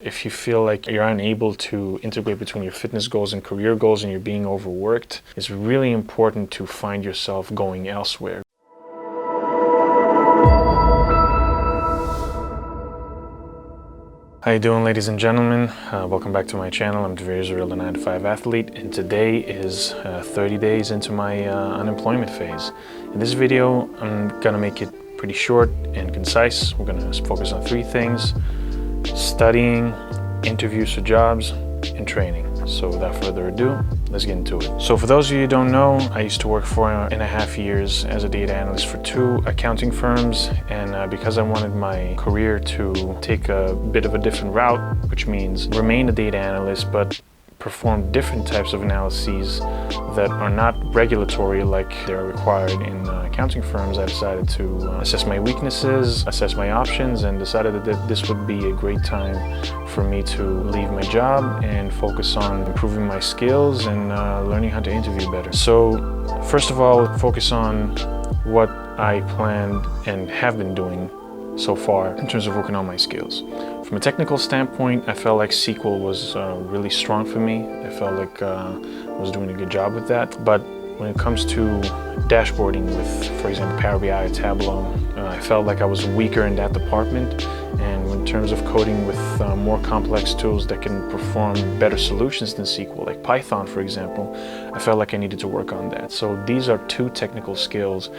If you feel like you're unable to integrate between your fitness goals and career goals and you're being overworked, it's really important to find yourself going elsewhere. How you doing, ladies and gentlemen? Welcome back to my channel. I'm Israel, the 9-to-5 athlete, and today is 30 days into my unemployment phase. In this video, I'm gonna make it pretty short and concise. We're gonna focus on three things: studying, interviews for jobs, and training. So without further ado, let's get into it. So for those of you who don't know, I used to work 4.5 years as a data analyst for 2 accounting firms, and because I wanted my career to take a bit of a different route, which means remain a data analyst but perform different types of analyses that are not regulatory like they're required in accounting firms, I decided to assess my weaknesses, assess my options, and decided that this would be a great time for me to leave my job and focus on improving my skills and learning how to interview better. So first of all, focus on what I planned and have been doing so far in terms of working on my skills. From a technical standpoint, I felt like SQL was really strong for me. I felt like I was doing a good job with that. But when it comes to dashboarding with, for example, Power BI or Tableau, I felt like I was weaker in that department. And in terms of coding with more complex tools that can perform better solutions than SQL, like Python, for example, I felt like I needed to work on that. So these are 2 technical skills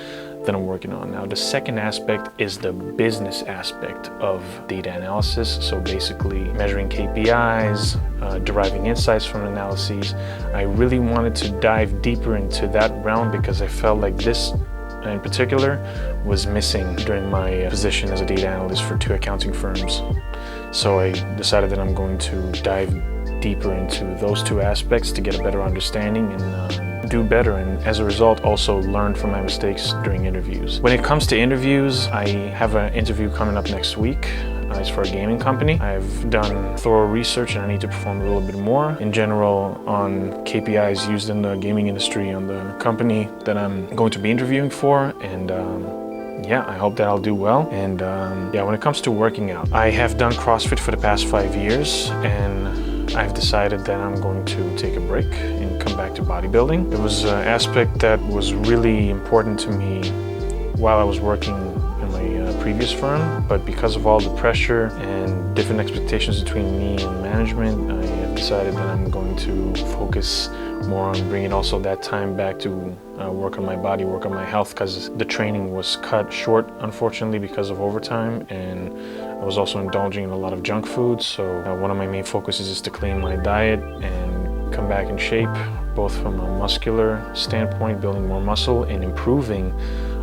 that I'm working on. Now, the second aspect is the business aspect of data analysis. So basically measuring KPIs, deriving insights from analyses. I really wanted to dive deeper into that realm because I felt like this in particular was missing during my position as a data analyst for 2 accounting firms. So I decided that I'm going to dive deeper into those 2 aspects to get a better understanding and do better, and as a result also learn from my mistakes during interviews. When it comes to interviews, I have an interview coming up next week. It's for a gaming company. I've done thorough research and I need to perform a little bit more in general on KPIs used in the gaming industry on the company that I'm going to be interviewing for, and yeah, I hope that I'll do well. And yeah, when it comes to working out, I have done CrossFit for the past 5 years, and I've decided that I'm going to take a break and come back to bodybuilding. It was an aspect that was really important to me while I was working in my previous firm, but because of all the pressure and different expectations between me and management, I have decided that I'm going to focus more on bringing also that time back to work on my body, work on my health, because the training was cut short, unfortunately, because of overtime, and I was also indulging in a lot of junk food. So one of my main focuses is to clean my diet and come back in shape, both from a muscular standpoint, building more muscle, and improving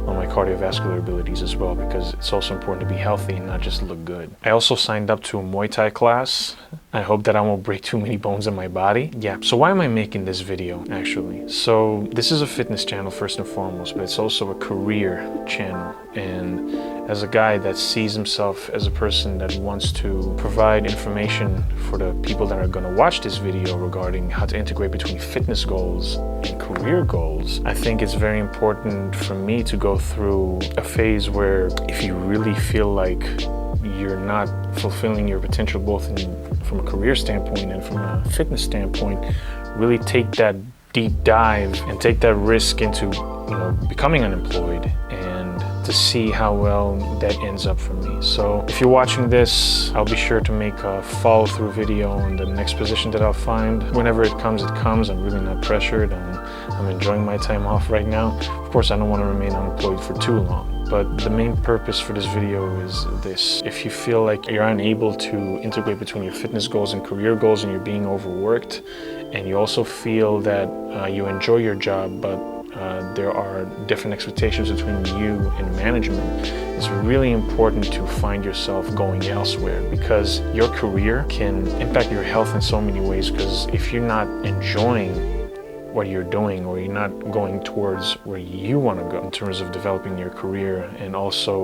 on my cardiovascular abilities as well, because it's also important to be healthy and not just look good. I also signed up to a Muay Thai class. I hope that I won't break too many bones in my body. Yeah, so why am I making this video actually? So this is a fitness channel first and foremost, but it's also a career channel. And as a guy that sees himself as a person that wants to provide information for the people that are going to watch this video regarding how to integrate between fitness goals and career goals, I think it's very important for me to go through a phase where if you really feel like you're not fulfilling your potential both from a career standpoint and from a fitness standpoint, really take that deep dive and take that risk into becoming unemployed, and to see how well that ends up for me. So if you're watching this, I'll be sure to make a follow-through video on the next position that I'll find. Whenever it comes, it comes. I'm really not pressured. I'm enjoying my time off right now. Of course, I don't want to remain unemployed for too long. But the main purpose for this video is this: if you feel like you're unable to integrate between your fitness goals and career goals and you're being overworked, and you also feel that you enjoy your job, but there are different expectations between you and management, it's really important to find yourself going elsewhere, because your career can impact your health in so many ways. Because if you're not enjoying what you're doing, or you're not going towards where you want to go in terms of developing your career and also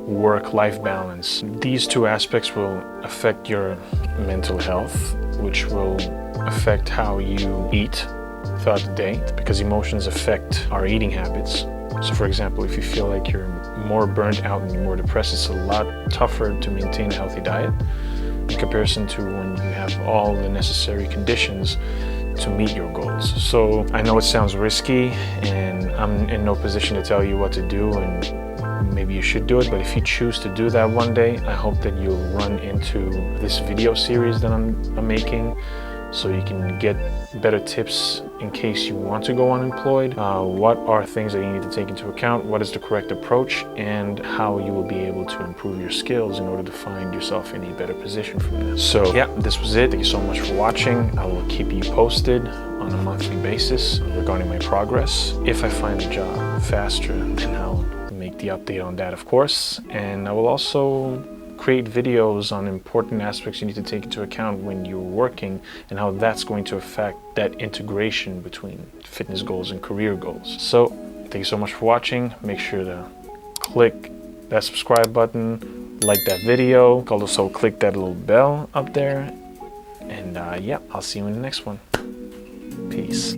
work-life balance, these 2 aspects will affect your mental health, which will affect how you eat throughout the day, because emotions affect our eating habits. So for example, if you feel like you're more burnt out and you're more depressed, it's a lot tougher to maintain a healthy diet. in comparison to when you have all the necessary conditions to meet your goals. So I know it sounds risky, and I'm in no position to tell you what to do, and maybe you should do it, but if you choose to do that one day, I hope that you'll run into this video series that I'm making, so you can get better tips in case you want to go unemployed. What are things that you need to take into account? What is the correct approach? And how you will be able to improve your skills in order to find yourself in a better position from this. So yeah, this was it. Thank you so much for watching. I will keep you posted on a monthly basis regarding my progress. If I find a job faster, then I'll make the update on that, of course. And I will also create videos on important aspects you need to take into account when you're working and how that's going to affect that integration between fitness goals and career goals. So thank you so much for watching. Make sure to click that subscribe button, like that video, also click that little bell up there, and yeah, I'll see you in the next one. Peace.